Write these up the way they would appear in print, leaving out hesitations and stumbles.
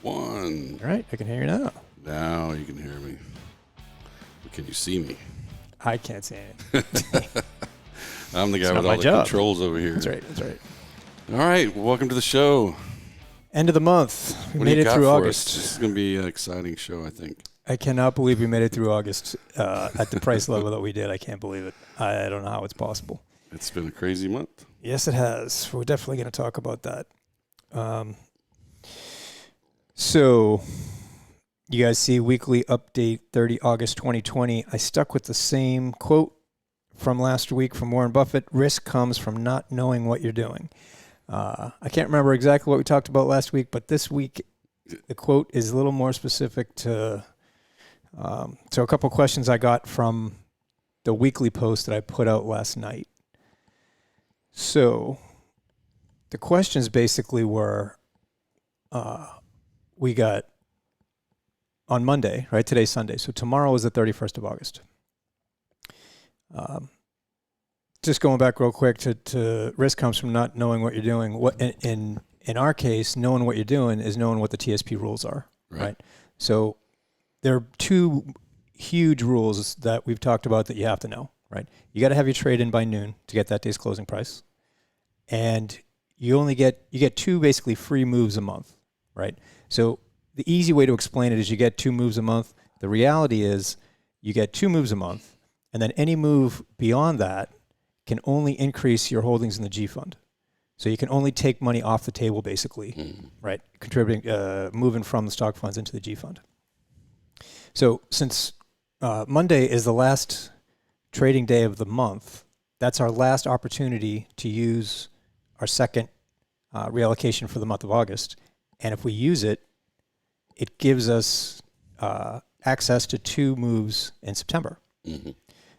1. All right, I can hear you now. Now you can hear me. But can you see me? I can't see anything. I'm the guy It's with not all my the job. controls over here. That's right. All right, well, welcome to the show. End of the month. We What do made you it got through for August. us? This is going to be an exciting show, I think. I cannot believe we made it through August at the price level that we did. I can't believe it. I don't know how it's possible. It's been a crazy month. Yes, it has. We're definitely going to talk about that. So, you guys see weekly update 30 August 2020. I stuck with the same quote from last week from Warren Buffett. Risk comes from not knowing what you're doing. I can't remember exactly what we talked about last week, but this week the quote is a little more specific to a couple questions I got from the weekly post that I put out last night. So the questions basically were, we got on Monday, right? Today's Sunday. So tomorrow is the 31st of August. Just going back real quick to risk comes from not knowing what you're doing. What in our case, knowing what you're doing is knowing what the TSP rules are, right? So there are two huge rules that we've talked about that you have to know, right? You got to have your trade in by noon to get that day's closing price, and you get two basically free moves a month, right? So the easy way to explain it is you get 2 moves a month. The reality is you get 2 moves a month, and then any move beyond that can only increase your holdings in the G fund. So you can only take money off the table, basically, right? Contributing, moving from the stock funds into the G fund. So since Monday is the last trading day of the month, that's our last opportunity to use our second reallocation for the month of August. And if we use it, it gives us access to 2 moves in September. Mm-hmm.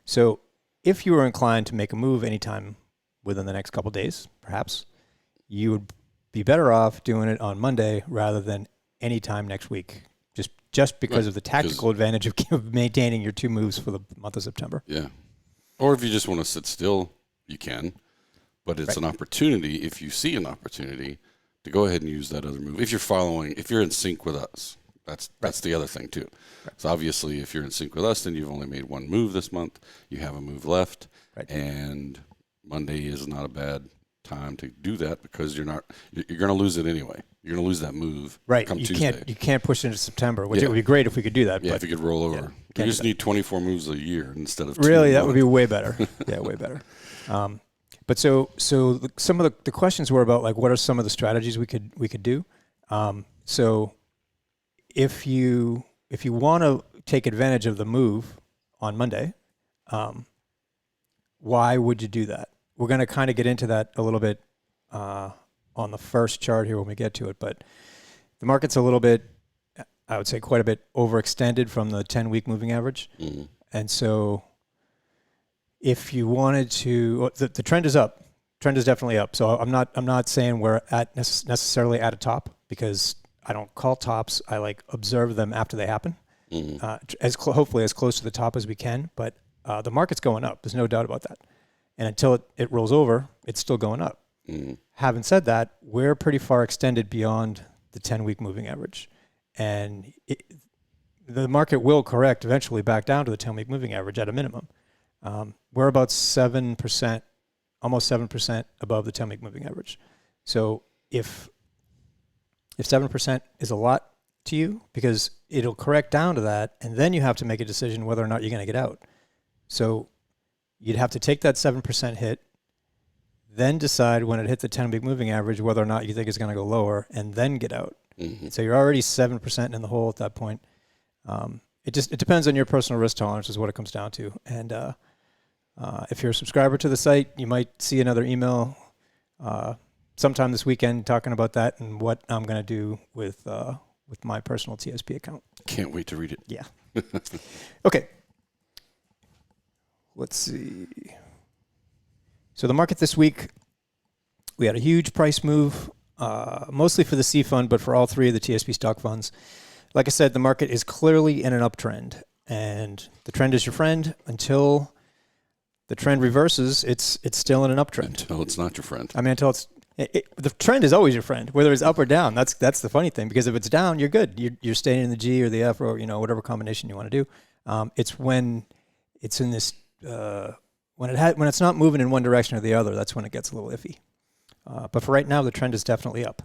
So if you were inclined to make a move anytime within the next couple of days, perhaps, you would be better off doing it on Monday rather than any time next week, just because of the tactical advantage of maintaining your 2 moves for the month of September. Yeah. Or if you just want to sit still, you can. But it's an opportunity, if you see an opportunity, to go ahead and use that other move. If you're in sync with us. That's the other thing, too. Right. So obviously, if you're in sync with us, then you've only made 1 move this month. You have a move left. Right. And Monday is not a bad time to do that because you're going to lose it anyway. You're going to lose that move come Tuesday. You can't push into September, which it would be great if we could do that. Yeah, but if you could roll over. You just need 24 moves a year instead of 2. Really, that would be way better. Yeah, way better. But so some of the questions were about, like, what are some of the strategies we could do? So if you want to take advantage of the move on Monday, why would you do that? We're going to kind of get into that a little bit on the first chart here when we get to it. But the market's a little bit, I would say quite a bit overextended from the 10-week moving average. Mm-hmm. And so if you wanted to, the trend is up. Trend is definitely up. So I'm not saying we're at necessarily at a top, because I don't call tops. I observe them after they happen, hopefully as close to the top as we can. But the market's going up. There's no doubt about that. And until it rolls over, it's still going up. Having said that, we're pretty far extended beyond the 10-week moving average, and the market will correct eventually back down to the 10-week moving average at a minimum. We're about 7%, almost 7% above the 10-week moving average. So if 7% is a lot to you, because it'll correct down to that, and then you have to make a decision whether or not you're going to get out. So you'd have to take that 7% hit, then decide when it hits the 10-week moving average whether or not you think it's going to go lower, and then get out. Mm-hmm. So you're already 7% in the hole at that point. It depends on your personal risk tolerance is what it comes down to. And if you're a subscriber to the site, you might see another email sometime this weekend talking about that and what I'm going to do with my personal TSP account. Can't wait to read it. Yeah. Okay. Let's see. So the market this week, we had a huge price move, mostly for the C fund, but for all 3 of the TSP stock funds. Like I said, the market is clearly in an uptrend, and the trend is your friend until the trend reverses. It's still in an uptrend. Until it's not your friend. I mean, until it's The trend is always your friend, whether it's up or down. That's the funny thing, because if it's down, you're good. You're staying in the G or the F, or whatever combination you want to do. It's when it's in this when it's not moving in one direction or the other, that's when it gets a little iffy. But for right now, the trend is definitely up.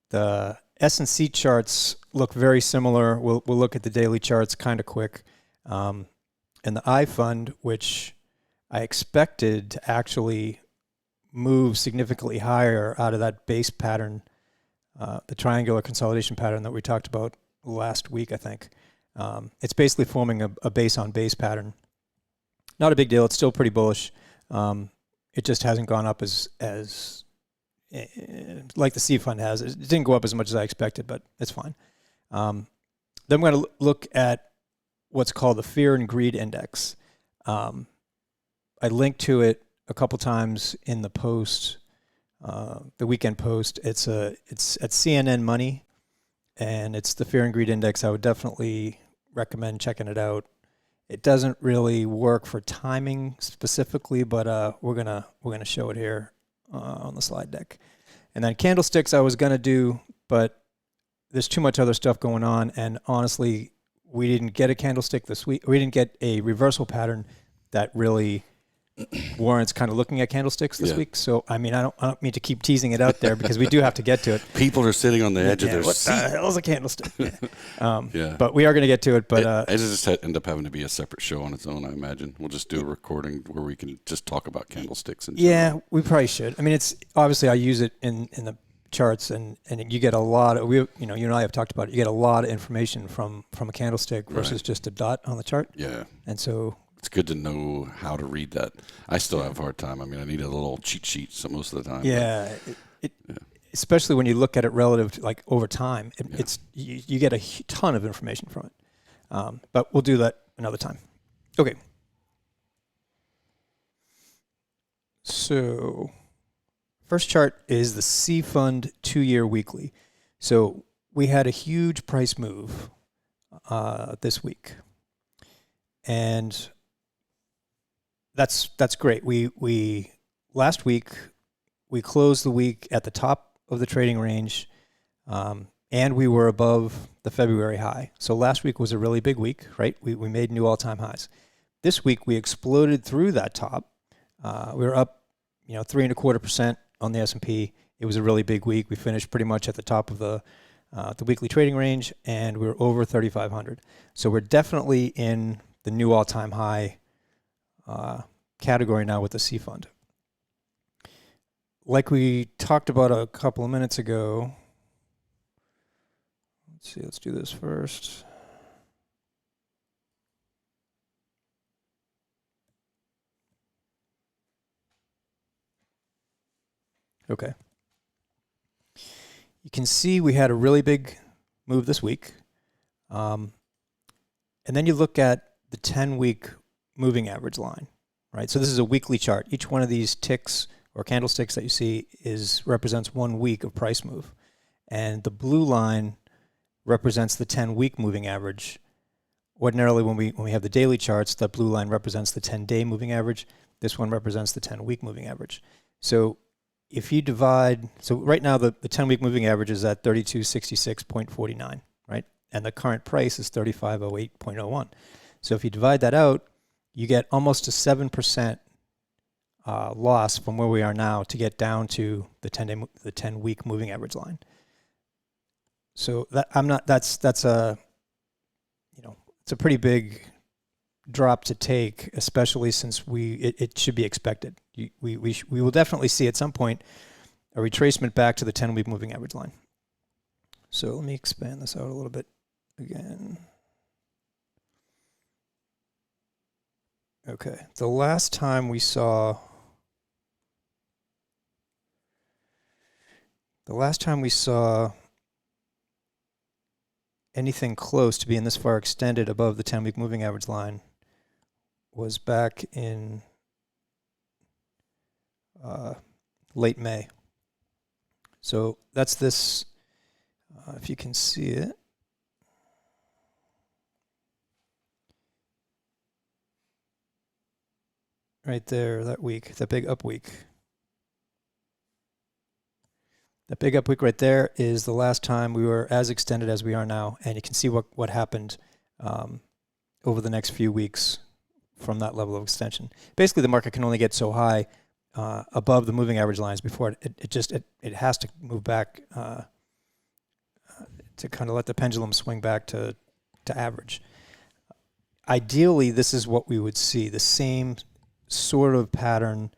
The S&C charts look very similar. We'll look at the daily charts kind of quick. And the I fund, which I expected to actually move significantly higher out of that base pattern, the triangular consolidation pattern that we talked about last week, I think. It's basically forming a base on base pattern. Not a big deal. It's still pretty bullish. It just hasn't gone up as like the C fund has. It didn't go up as much as I expected, but it's fine. Then I'm going to look at what's called the Fear and Greed Index. I linked to it a couple times in the post, the weekend post. It's at CNN Money, and it's the Fear and Greed Index. I would definitely recommend checking it out. It doesn't really work for timing specifically, but we're gonna show it here on the slide deck. And then candlesticks I was gonna do, but there's too much other stuff going on, and honestly, we didn't get a candlestick this week. We didn't get a reversal pattern that really warrants kind of looking at candlesticks this week. So I mean, I don't mean to keep teasing it out there, because we do have to get to it. People are sitting on the edge of their seat. What the hell is a candlestick? But we are going to get to it. But it just end up having to be a separate show on its own, I imagine. We'll just do a recording where we can just talk about candlesticks. Yeah, we probably should. I mean, it's obviously I use it in the charts, and you get a lot of you and I have talked about it. You get a lot of information from a candlestick versus just a dot on the chart. Yeah, and so it's good to know how to read that. I still have a hard time. I mean, I need a little cheat sheet most of the time. Yeah, especially when you look at it relative to, like, over time. It's you get a ton of information from it. But we'll do that another time. Okay. So first chart is the C Fund 2-year weekly. So we had a huge price move this week, and that's great. We last week we closed the week at the top of the trading range, and we were above the February high. So last week was a really big week, right? We made new all-time highs. This week we exploded through that top. We were up, 3.25% on the S&P. It was a really big week. We finished pretty much at the top of the weekly trading range, and we were over 3,500. So we're definitely in the new all-time high category now with the C Fund. Like we talked about a couple of minutes ago, let's do this first. Okay. You can see we had a really big move this week. And then you look at the 10-week moving average line, right? So this is a weekly chart. Each one of these ticks or candlesticks that you see represents 1 week of price move. And the blue line represents the 10-week moving average. Ordinarily, when we have the daily charts, the blue line represents the 10-day moving average. This one represents the 10-week moving average. So if you divide, so right now the 10-week moving average is at 3266.49, right? And the current price is 3508.01. So if you divide that out, you get almost a 7% loss from where we are now to get down to the 10-week moving average line. So that's a, it's a pretty big drop to take, especially since it should be expected. We will definitely see at some point a retracement back to the 10-week moving average line. So let me expand this out a little bit again. Okay, the last time we saw anything close to being this far extended above the 10-week moving average line was back in late May. So that's this, if you can see it. Right there, that week, that big up week. That big up week right there is the last time we were as extended as we are now, and you can see what happened over the next few weeks from that level of extension. Basically, the market can only get so high above the moving average lines before it has to move back to kind of let the pendulum swing back to average. Ideally, this is what we would see, the same sort of pattern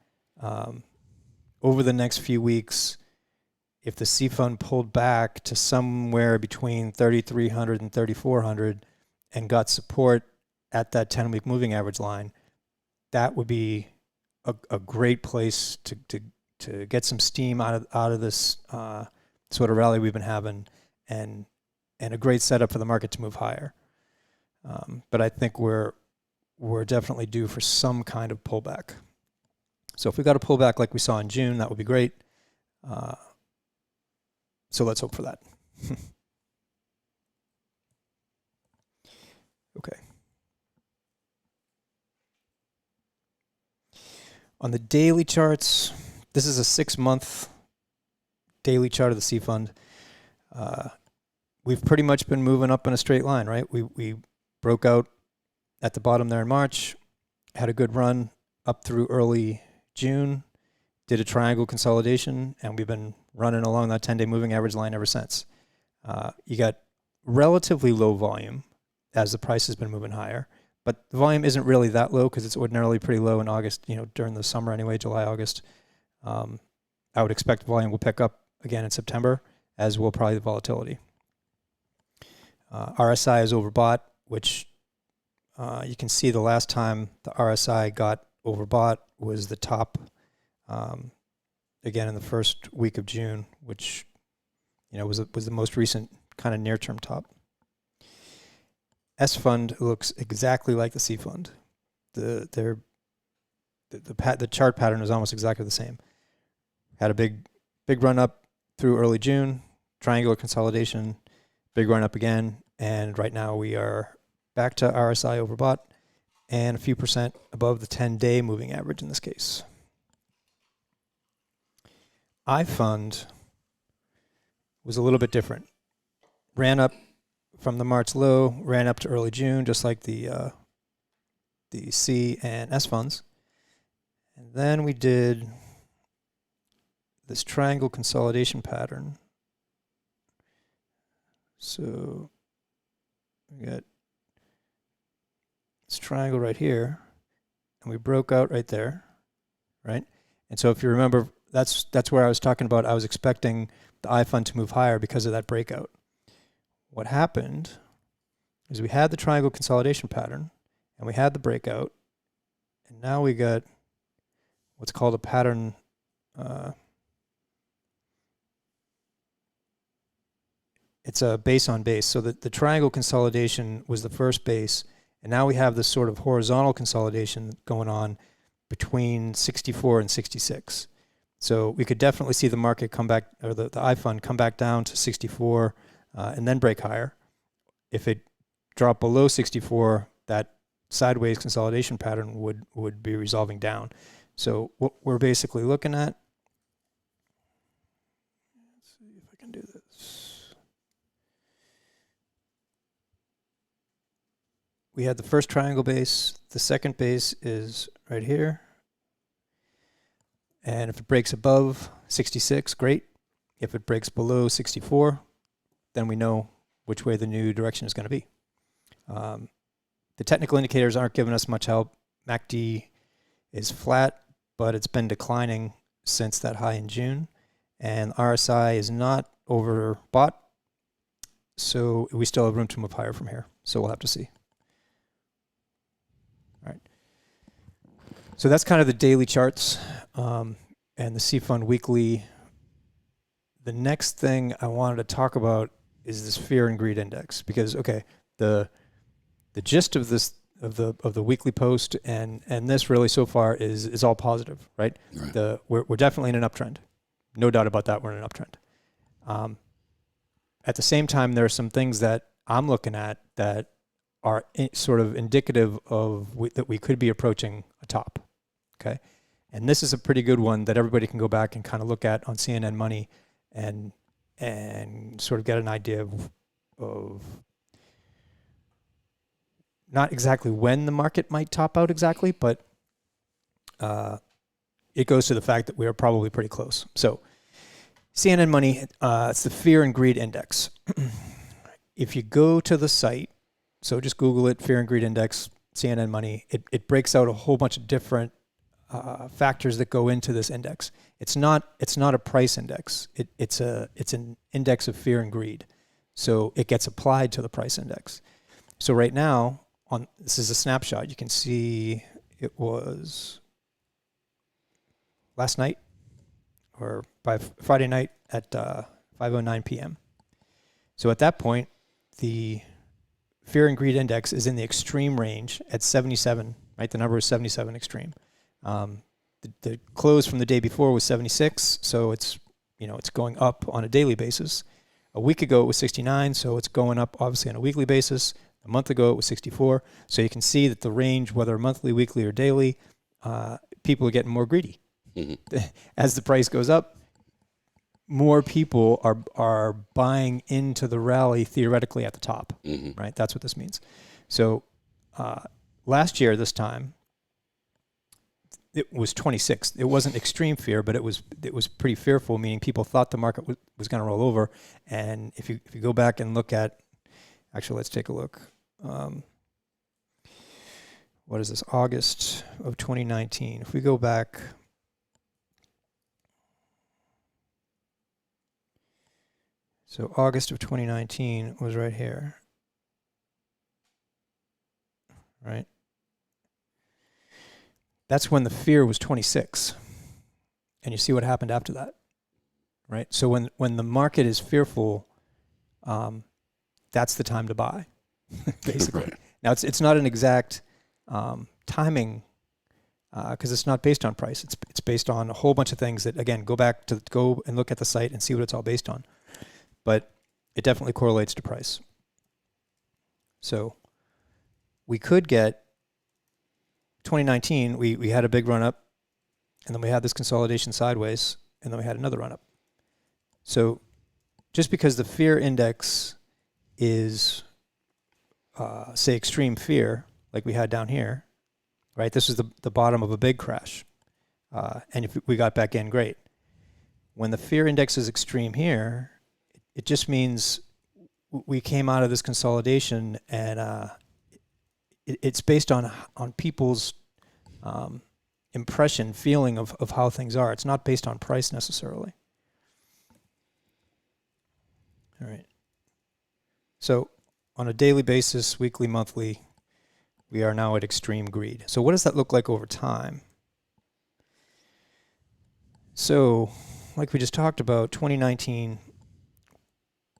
over the next few weeks. If the C fund pulled back to somewhere between 3,300 and 3,400 and got support at that 10-week moving average line, that would be a great place to get some steam out of this sort of rally we've been having, and a great setup for the market to move higher. But I think we're definitely due for some kind of pullback. So if we got a pullback like we saw in June, that would be great. So let's hope for that. Okay. On the daily charts, this is a 6-month daily chart of the C fund. We've pretty much been moving up in a straight line, right? We broke out at the bottom there in March, had a good run up through early June, did a triangle consolidation, and we've been running along that 10-day moving average line ever since. You got relatively low volume as the price has been moving higher, but the volume isn't really that low because it's ordinarily pretty low in August, during the summer anyway, July, August. I would expect volume will pick up again in September, as will probably the volatility. RSI is overbought, which you can see the last time the RSI got overbought was the top, again in the first week of June, which was the most recent kind of near-term top. S fund looks exactly like the C fund. The chart pattern is almost exactly the same. Had a big run up through early June, triangular consolidation, big run up again, and right now we are back to RSI overbought and a few percent above the 10-day moving average in this case. I fund was a little bit different. Ran up from the March low, ran up to early June, just like the C and S funds. And then we did this triangle consolidation pattern. So we got this triangle right here, and we broke out right there, right? And so if you remember, that's where I was talking about. I was expecting the I fund to move higher because of that breakout. What happened is we had the triangle consolidation pattern, and we had the breakout, and now we got what's called a pattern. It's a base on base. So the triangle consolidation was the first base, and now we have this sort of horizontal consolidation going on between 64 and 66. So we could definitely see the market come back, or the I fund come back down to 64 and then break higher. If it dropped below 64, that sideways consolidation pattern would be resolving down. So what we're basically looking at, let's see if I can do this. We had the first triangle base. The second base is right here. And if it breaks above 66, great. If it breaks below 64, then we know which way the new direction is going to be. The technical indicators aren't giving us much help. MACD is flat, but it's been declining since that high in June. And RSI is not overbought, so we still have room to move higher from here. So we'll have to see. All right. So that's kind of the daily charts and the C Fund weekly. The next thing I wanted to talk about is this fear and greed index, because the gist of this of the weekly post and this really so far is all positive, right? We're definitely in an uptrend, no doubt about that. We're in an uptrend. At the same time, there are some things that I'm looking at that are sort of indicative of that we could be approaching a top. Okay, and this is a pretty good one that everybody can go back and kind of look at on CNN Money and sort of get an idea of not exactly when the market might top out exactly, but it goes to the fact that we are probably pretty close. So CNN Money, it's the Fear and Greed Index. If you go to the site, so just Google it, Fear and Greed Index, CNN Money, it breaks out a whole bunch of different factors that go into this index. It's not a price index. It's an index of fear and greed. So it gets applied to the price index. So right now, this is a snapshot. You can see it was last night or by Friday night at 5:09 p.m. So at that point, the fear and greed index is in the extreme range at 77, right? The number is 77 extreme. The close from the day before was 76, so it's going up on a daily basis. A week ago it was 69, so it's going up obviously on a weekly basis. A month ago it was 64, so you can see that the range, whether monthly, weekly, or daily, people are getting more greedy. Mm-hmm. As the price goes up, more people are buying into the rally theoretically at the top, mm-hmm. right? That's what this means. So last year, this time, it was 26. It wasn't extreme fear, but it was pretty fearful, meaning people thought the market was going to roll over. And if you go back and look at, actually, let's take a look. What is this? August of 2019. If we go back, so August of 2019 was right here, right? That's when the fear was 26. And you see what happened after that, right? So when the market is fearful, that's the time to buy, basically. Right. Now, it's not an exact timing because it's not based on price. It's based on a whole bunch of things that, again, go and look at the site and see what it's all based on. But it definitely correlates to price. So we could get 2019, we had a big run up, and then we had this consolidation sideways, and then we had another run up. So just because the fear index is, say, extreme fear, like we had down here, right? This is the bottom of a big crash. And if we got back in, great. When the fear index is extreme here, it just means we came out of this consolidation, and it's based on people's feeling of how things are. It's not based on price necessarily. All right. So on a daily basis, weekly, monthly, we are now at extreme greed. So what does that look like over time? So like we just talked about, 2019,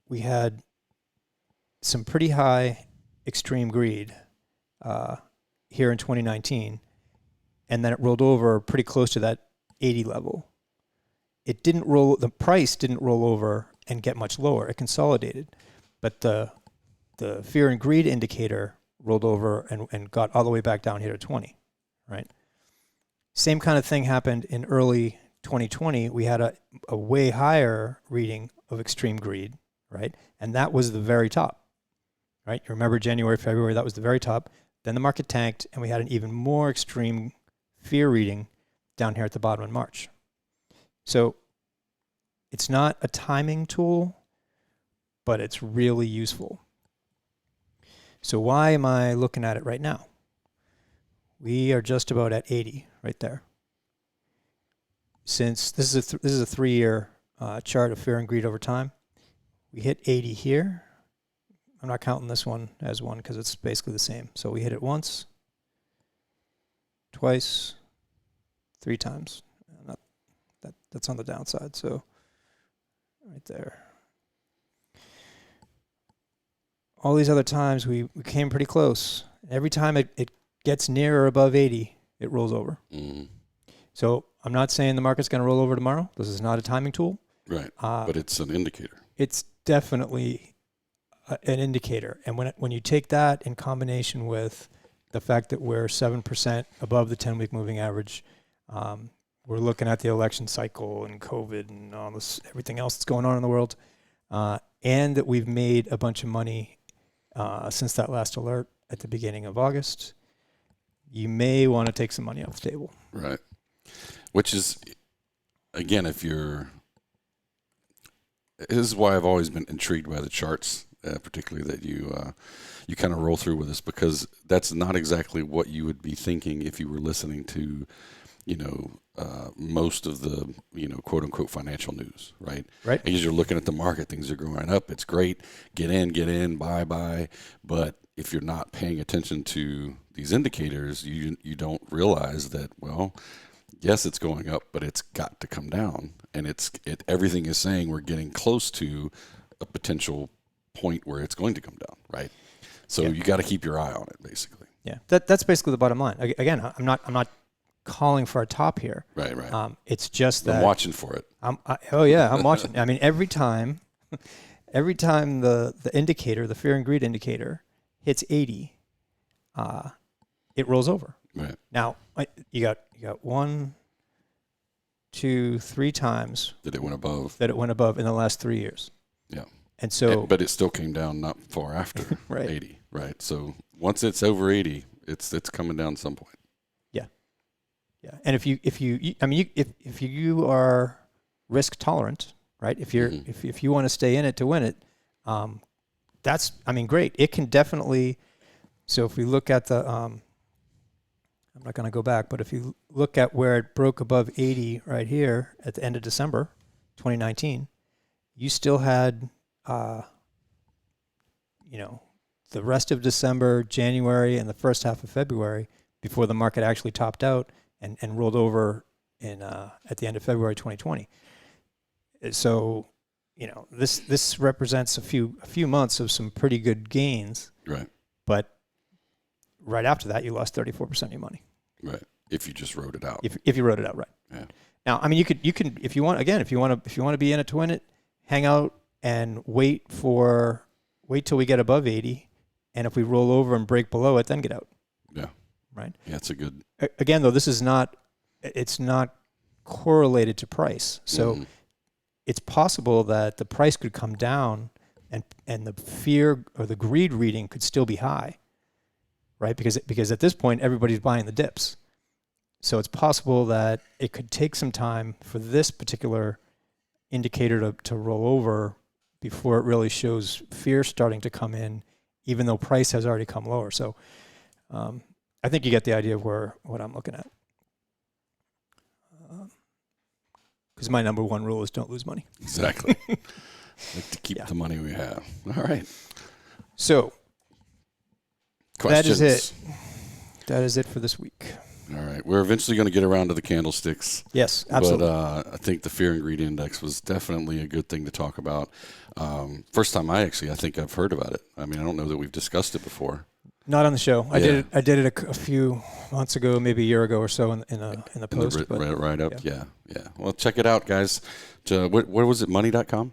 we had some pretty high extreme greed here in 2019, and then it rolled over pretty close to that 80 level. The price didn't roll over and get much lower. It consolidated, but the fear and greed indicator rolled over and got all the way back down here to 20, right? Same kind of thing happened in early 2020. We had a way higher reading of extreme greed, right? And that was the very top, right? You remember January, February, that was the very top. Then the market tanked, and we had an even more extreme fear reading down here at the bottom in March. So it's not a timing tool, but it's really useful. So why am I looking at it right now? We are just about at 80 right there. Since this is a 3-year chart of fear and greed over time, we hit 80 here. I'm not counting this one as one because it's basically the same. So we hit it once, twice, 3 times. That's on the downside. So right there. All these other times we came pretty close. Every time it gets near or above 80, it rolls over. Mm-hmm. So I'm not saying the market's going to roll over tomorrow. This is not a timing tool. Right, but it's an indicator. It's definitely an indicator. And when you take that in combination with the fact that we're 7% above the 10-week moving average, we're looking at the election cycle and COVID and all this, everything else that's going on in the world, and that we've made a bunch of money since that last alert at the beginning of August, you may want to take some money off the table. Right. Which is, again, this is why I've always been intrigued by the charts, particularly that you kind of roll through with us, because that's not exactly what you would be thinking if you were listening to, most of the, quote unquote financial news, right? Right. Because you're looking at the market, things are going up. It's great. Get in, buy. But if you're not paying attention to these indicators, you don't realize that, well, yes, it's going up, but it's got to come down. And everything is saying we're getting close to a potential point where it's going to come down, right? So you got to keep your eye on it, basically. Yeah, that's basically the bottom line. Again, I'm not calling for a top here. Right. It's just that I'm watching for it. I'm watching. I mean, every time the indicator, the fear and greed indicator, hits 80, it rolls over. Right. Now you got 1, 2, 3 times that it went above in the last 3 years. Yeah. And so, but it still came down not far after right. 80. Right. So once it's over 80, it's coming down at some point. Yeah, and if you are risk tolerant, right? If you're if you want to stay in it to win it, that's great. It can definitely. So if we look at the, I'm not going to go back, but if you look at where it broke above 80 right here at the end of December, 2019, you still had, the rest of December, January, and the first half of February before the market actually topped out and rolled over at the end of February 2020. So, this represents a few months of some pretty good gains. Right. But right after that, you lost 34% of your money. Right. If you just wrote it out. If you wrote it out, right. Yeah. Now, you can if you want to be in it to win it, hang out and wait till we get above 80, and if we roll over and break below it, then get out. Yeah. Right. Yeah, it's a good. Again, though, it's not correlated to price. So it's possible that the price could come down and the fear or the greed reading could still be high, right? Because at this point, everybody's buying the dips. So it's possible that it could take some time for this particular indicator to roll over before it really shows fear starting to come in, even though price has already come lower. So I think you get the idea of what I'm looking at. Because my number one rule is don't lose money. Exactly. Like to keep the money we have. All right. So questions. That is it for this week. All right. We're eventually going to get around to the candlesticks. Yes, absolutely. But I think the fear and greed index was definitely a good thing to talk about. First time I think I've heard about it. I don't know that we've discussed it before. Not on the show. I did it a few months ago, maybe a year ago or so in the post. Right up. Yeah. Well, check it out, guys. What was it? Money.com?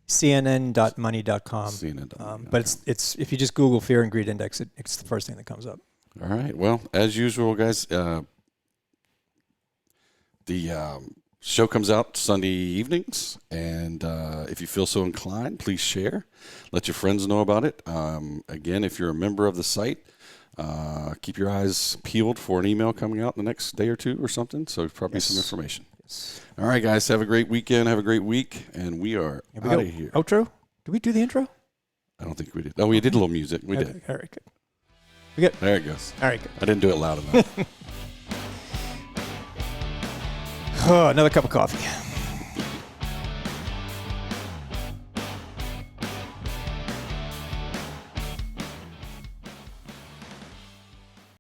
CNN.money.com. CNN.money.com. But it's if you just Google fear and greed index, it's the first thing that comes up. All right. Well, as usual, guys, the show comes out Sunday evenings, and if you feel so inclined, please share. Let your friends know about it. Again, if you're a member of the site, keep your eyes peeled for an email coming out in the next day or two or something, so probably some information. Yes. All right, guys, have a great weekend. Have a great week, and we are out of here. Outro? Did we do the intro? I don't think we did. Oh, we did a little music. We did. All right, good. We good. There it goes. All right, good. I didn't do it loud enough. Oh, another cup of coffee.